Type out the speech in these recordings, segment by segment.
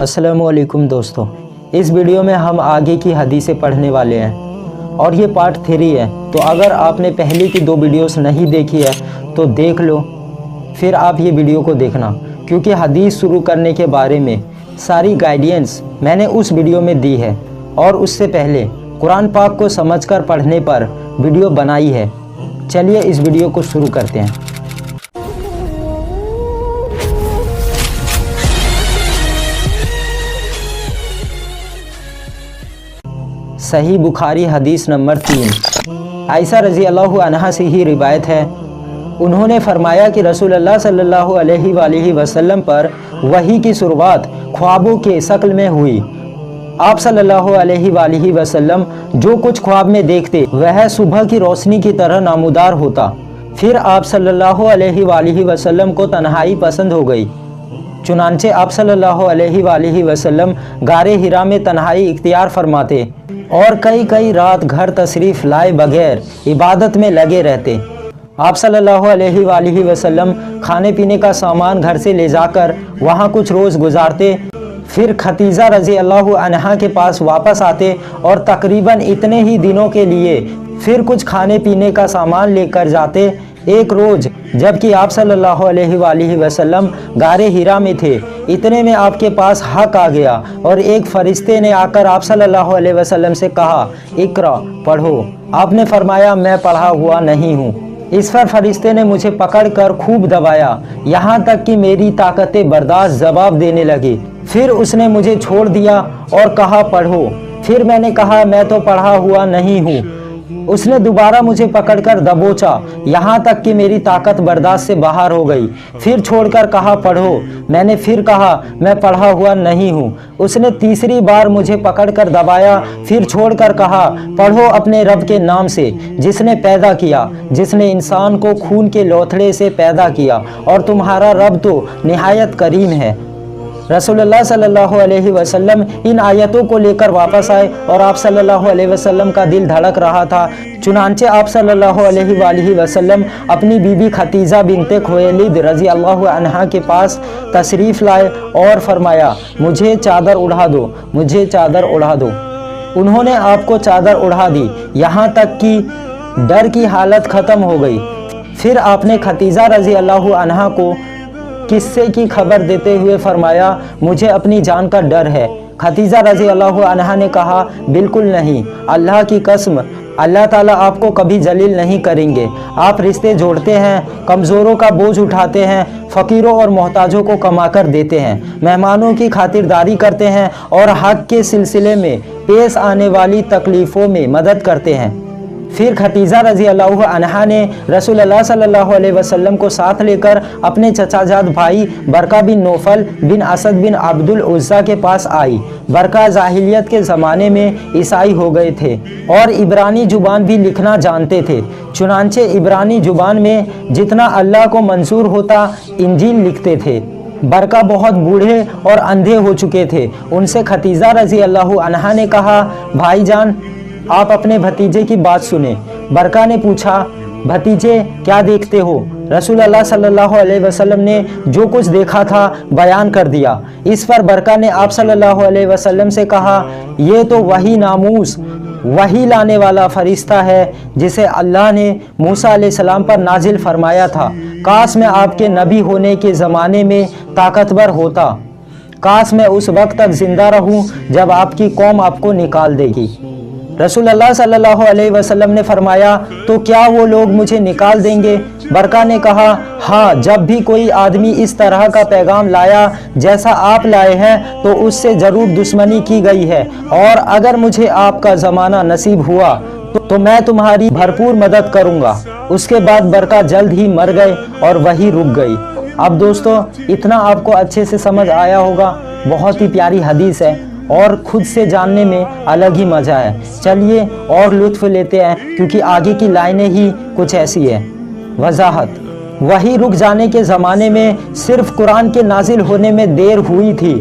अस्सलामुअलैकुम दोस्तों, इस वीडियो में हम आगे की हदीसें पढ़ने वाले हैं और ये पार्ट 3 है। तो अगर आपने पहले की 2 वीडियोस नहीं देखी है तो देख लो, फिर आप ये वीडियो को देखना, क्योंकि हदीस शुरू करने के बारे में सारी गाइडेंस मैंने उस वीडियो में दी है और उससे पहले कुरान पाक को समझकर पढ़ने पर वीडियो बनाई है। चलिए इस वीडियो को शुरू करते हैं। सही बुखारी हदीस नंबर 3। आयशा रज़ी अल्लाहु अन्हा से ही रिवायत है, उन्होंने फरमाया कि रसूलुल्लाह सल्लल्लाहु अलैहि वसल्लम पर वही की शुरुआत ख्वाबों के शक्ल में हुई। आप सल्लल्लाहु अलैहि वसल्लम जो कुछ ख्वाब में देखते वह सुबह की रोशनी की तरह नामुदार होता। फिर आप सल्लल्लाहु अलैहि वसल्लम को तन्हाई पसंद हो गई, चुनांचे आप सल्लल्लाहु अलैहि वसल्लम गारे हिरा में तन्हाई इख्तियार फरमाते और कई रात घर तशरीफ़ लाए बगैर इबादत में लगे रहते। आप सल्लल्लाहु अलैहि वसल्लम खाने पीने का सामान घर से ले जाकर वहाँ कुछ रोज़ गुजारते, फिर खतीजा रज़ी अल्लाहु अन्हा के पास वापस आते और तकरीबन इतने ही दिनों के लिए फिर कुछ खाने पीने का सामान लेकर जाते। एक रोज़ जबकि आप सल्लल्लाहु अलैहि वसल्लम गारे हिरा में थे, इतने में आपके पास हक आ गया और एक फरिश्ते ने आकर आप सल्लल्लाहु अलैहि वसल्लम से कहा, इकरा पढ़ो। आपने फरमाया, मैं पढ़ा हुआ नहीं हूँ। इस पर फरिश्ते ने मुझे पकड़कर खूब दबाया, यहाँ तक कि मेरी ताकतें बर्दाश्त जवाब देने लगी। फिर उसने मुझे छोड़ दिया और कहा, पढ़ो। फिर मैंने कहा, मैं तो पढ़ा हुआ नहीं हूँ। उसने दोबारा मुझे पकड़कर दबोचा, यहाँ तक कि मेरी ताकत बर्दाश्त से बाहर हो गई। फिर छोड़कर कहा, पढ़ो। मैंने फिर कहा, मैं पढ़ा हुआ नहीं हूँ। उसने तीसरी बार मुझे पकड़कर दबाया, फिर छोड़कर कहा, पढ़ो अपने रब के नाम से जिसने पैदा किया, जिसने इंसान को खून के लोथड़े से पैदा किया, और तुम्हारा रब तो निहायत करीम है। रसूलुल्लाह सल्लल्लाहु अलैहि वसल्लम इन आयतों को लेकर वापस आए और आप सल्लल्लाहु अलैहि वसल्लम का दिल धड़क रहा था। चुनांचे आप सल्लल्लाहु अलैहि वसल्लम अपनी बीबी खतीजा बिनते खुवैलिद रज़ी अल्लाहु अन्हा के पास तशरीफ़ लाए और फरमाया, मुझे चादर उड़ा दो, मुझे चादर उड़ा दो। उन्होंने आपको चादर उड़ा दी, यहाँ तक कि डर की हालत ख़त्म हो गई। फिर आपने खतीजा रज़ी अल्लाहु अन्हा को किस्से की खबर देते हुए फरमाया, मुझे अपनी जान का डर है। खतीजा रज़ी अल्लाहु अन्हा ने कहा, बिल्कुल नहीं, अल्लाह की कसम, अल्लाह ताला आपको कभी जलील नहीं करेंगे। आप रिश्ते जोड़ते हैं, कमज़ोरों का बोझ उठाते हैं, फ़कीरों और मोहताजों को कमाकर देते हैं, मेहमानों की खातिरदारी करते हैं और हक़ के सिलसिले में पेश आने वाली तकलीफ़ों में मदद करते हैं। फिर खतीजा रज़ी अल्लाहु अन्हा ने रसूलुल्लाह सल्लल्लाहु अलैहि वसल्लम को साथ लेकर अपने चचाजाद भाई बरका बिन नौफल बिन असद बिन अब्दुल उज़्ज़ा के पास आई। बरका जाहिलियत के ज़माने में ईसाई हो गए थे और इब्रानी ज़ुबान भी लिखना जानते थे। चुनांचे इब्रानी ज़ुबान में जितना अल्लाह को मंजूर होता इंजील लिखते थे। बरका बहुत बूढ़े और अंधे हो चुके थे। उनसे खतीजा रज़ी अल्लाहु अन्हा ने कहा, भाईजान, आप अपने भतीजे की बात सुने। बरका ने पूछा, भतीजे क्या देखते हो? रसूलुल्लाह सल्लल्लाहु अलैहि वसल्लम ने जो कुछ देखा था बयान कर दिया। इस पर बरका ने आप सल्लल्लाहु अलैहि वसल्लम से कहा, ये तो वही नामूस, वही लाने वाला फरिश्ता है जिसे अल्लाह ने मूसा अलैहिस्सलाम पर नाजिल फरमाया था। काश मैं आपके नबी होने के ज़माने में ताकतवर होता, काश मैं उस वक्त तक ज़िंदा रहूं जब आपकी कौम आपको निकाल देगी। रसूलुल्लाह सल्लल्लाहु अलैहि वसल्लम ने फरमाया, तो क्या वो लोग मुझे निकाल देंगे? बरका ने कहा, हाँ, जब भी कोई आदमी इस तरह का पैगाम लाया जैसा आप लाए हैं तो उससे ज़रूर दुश्मनी की गई है, और अगर मुझे आपका ज़माना नसीब हुआ तो मैं तुम्हारी भरपूर मदद करूँगा। उसके बाद बरका जल्द ही मर गए और वही रुक गई। अब दोस्तों, इतना आपको अच्छे से समझ आया होगा। बहुत ही प्यारी हदीस है और खुद से जानने में अलग ही मज़ा है। चलिए और लुत्फ़ लेते हैं, क्योंकि आगे की लाइनें ही कुछ ऐसी है। वजाहत, वही रुक जाने के ज़माने में सिर्फ कुरान के नाजिल होने में देर हुई थी।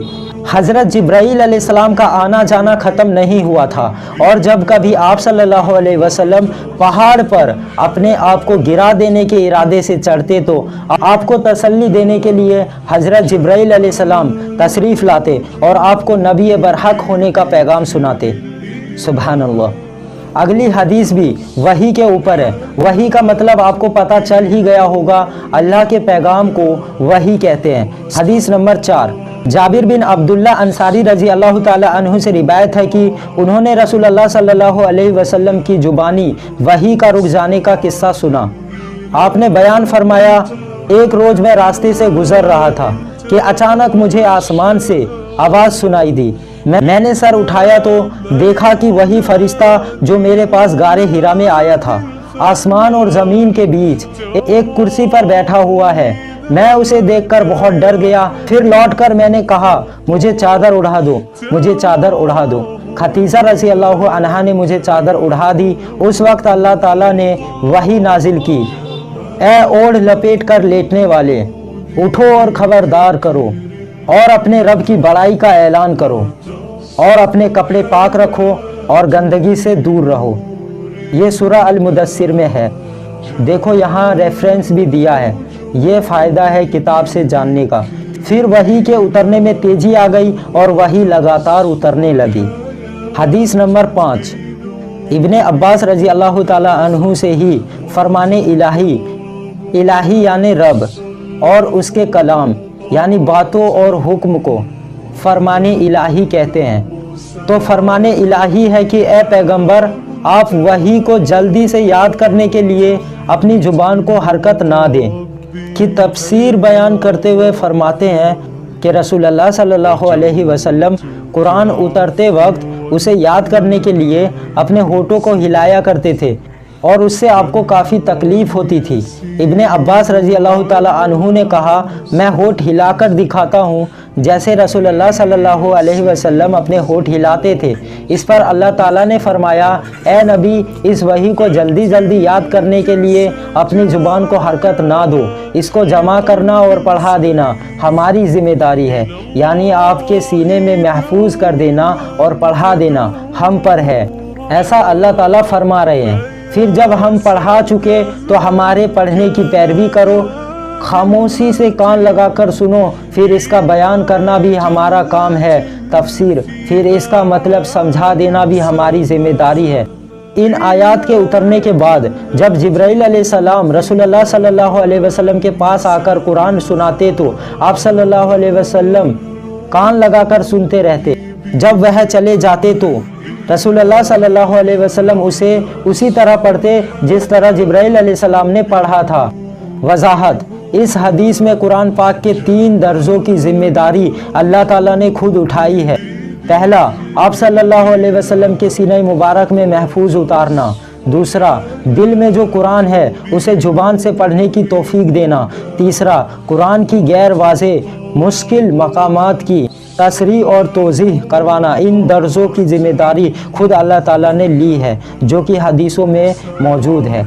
हज़रत जिब्राईल अलैहिस्सलाम का आना जाना ख़त्म नहीं हुआ था, और जब कभी आप सल्लल्लाहु अलैहि वसल्लम पहाड़ पर अपने आप को गिरा देने के इरादे से चढ़ते तो आपको तसल्ली देने के लिए हज़रत जिब्राईल अलैहिस्सलाम तशरीफ़ लाते और आपको नबी बरहक होने का पैगाम सुनाते। सुभान अल्लाह। अगली हदीस भी वही के ऊपर है। वही का मतलब आपको पता चल ही गया होगा, अल्लाह के पैगाम को वही कहते हैं। हदीस नंबर 4, जाबिर बिन अब्दुल्ला अंसारी रजी अल्लाह ताला अन्हु से रिवायत है कि उन्होंने रसूलुल्लाह सल्लल्लाहु अलैहि वसल्लम की जुबानी वही का रुक जाने का किस्सा सुना। आपने बयान फरमाया, एक रोज़ मैं रास्ते से गुज़र रहा था कि अचानक मुझे आसमान से आवाज़ सुनाई दी। मैंने सर उठाया तो देखा कि वही फरिश्ता जो मेरे पास गारे हिरा में आया था, आसमान और ज़मीन के बीच एक कुर्सी पर बैठा हुआ है। मैं उसे देखकर बहुत डर गया। फिर लौटकर मैंने कहा, मुझे चादर उड़ा दो, मुझे चादर उड़ा दो। खदीजा रज़ी अल्लाह अन्हा ने मुझे चादर उड़ा दी। उस वक्त अल्लाह ताला ने वही नाजिल की, ए ओढ़ लपेट कर लेटने वाले, उठो और खबरदार करो और अपने रब की बड़ाई का ऐलान करो और अपने कपड़े पाक रखो और गंदगी से दूर रहो। ये सूरह अल-मुदस्सिर में है। देखो यहाँ रेफरेंस भी दिया है। ये फ़ायदा है किताब से जानने का। फिर वही के उतरने में तेज़ी आ गई और वही लगातार उतरने लगी। हदीस नंबर 5, इब्ने अब्बास रज़ी अल्लाह ताला अन्हु से ही फरमाने इलाही यानी रब और उसके कलाम यानी बातों और हुक्म को फरमाने इलाही कहते हैं। तो फरमाने इलाही है कि ए पैगंबर, आप वही को जल्दी से याद करने के लिए अपनी ज़ुबान को हरकत ना दें। की तफसीर बयान करते हुए फरमाते हैं कि रसूलुल्लाह सल्लल्लाहु अलैहि वसल्लम कुरान उतरते वक्त उसे याद करने के लिए अपने होठों को हिलाया करते थे और उससे आपको काफ़ी तकलीफ़ होती थी। इब्ने अब्बास रज़ी अल्लाह ताला अन्हु ने कहा, मैं होठ हिलाकर दिखाता हूँ जैसे रसूलुल्लाह सल्लल्लाहु अलैहि वसल्लम अपने होठ हिलाते थे। इस पर अल्लाह ताला ने फरमाया, ए नबी, इस वही को जल्दी जल्दी याद करने के लिए अपनी ज़ुबान को हरकत ना दो। इसको जमा करना और पढ़ा देना हमारी ज़िम्मेदारी है, यानी आपके सीने में महफूज कर देना और पढ़ा देना हम पर है। ऐसा अल्लाह ताला फरमा रहे हैं। फिर जब हम पढ़ा चुके तो हमारे पढ़ने की पैरवी करो, खामोशी से कान लगाकर सुनो। फिर इसका बयान करना भी हमारा काम है, तफसीर फिर इसका मतलब समझा देना भी हमारी ज़िम्मेदारी है। इन आयात के उतरने के बाद जब जिब्राईल अलैहिस्सलाम रसूलुल्लाह सल्लल्लाहु अलैहि वसल्लम के पास आकर कुरान सुनाते तो आप सल्लल्लाहु अलैहि वसल्लम कान लगाकर सुनते रहते। जब वह चले जाते तो रसूलुल्लाह सल्लल्लाहु अलैहि वसल्लम उसे उसी तरह पढ़ते जिस तरह जिब्राईल अलैहिस्सलाम ने पढ़ा था। वजाहत, इस हदीस में कुरान पाक के 3 दर्जों की जिम्मेदारी अल्लाह ताला ने खुद उठाई है। पहला, आप सल्लल्लाहु अलैहि वसल्लम के सीने मुबारक में महफूज उतारना। दूसरा, दिल में जो कुरान है उसे ज़ुबान से पढ़ने की तौफीक देना। तीसरा, कुरान की गैर वाज़े मुश्किल मकामात की तसरीह और तोज़ीह करवाना। इन दर्जों की ज़िम्मेदारी खुद अल्लाह ताला ने ली है, जो कि हदीसों में मौजूद है।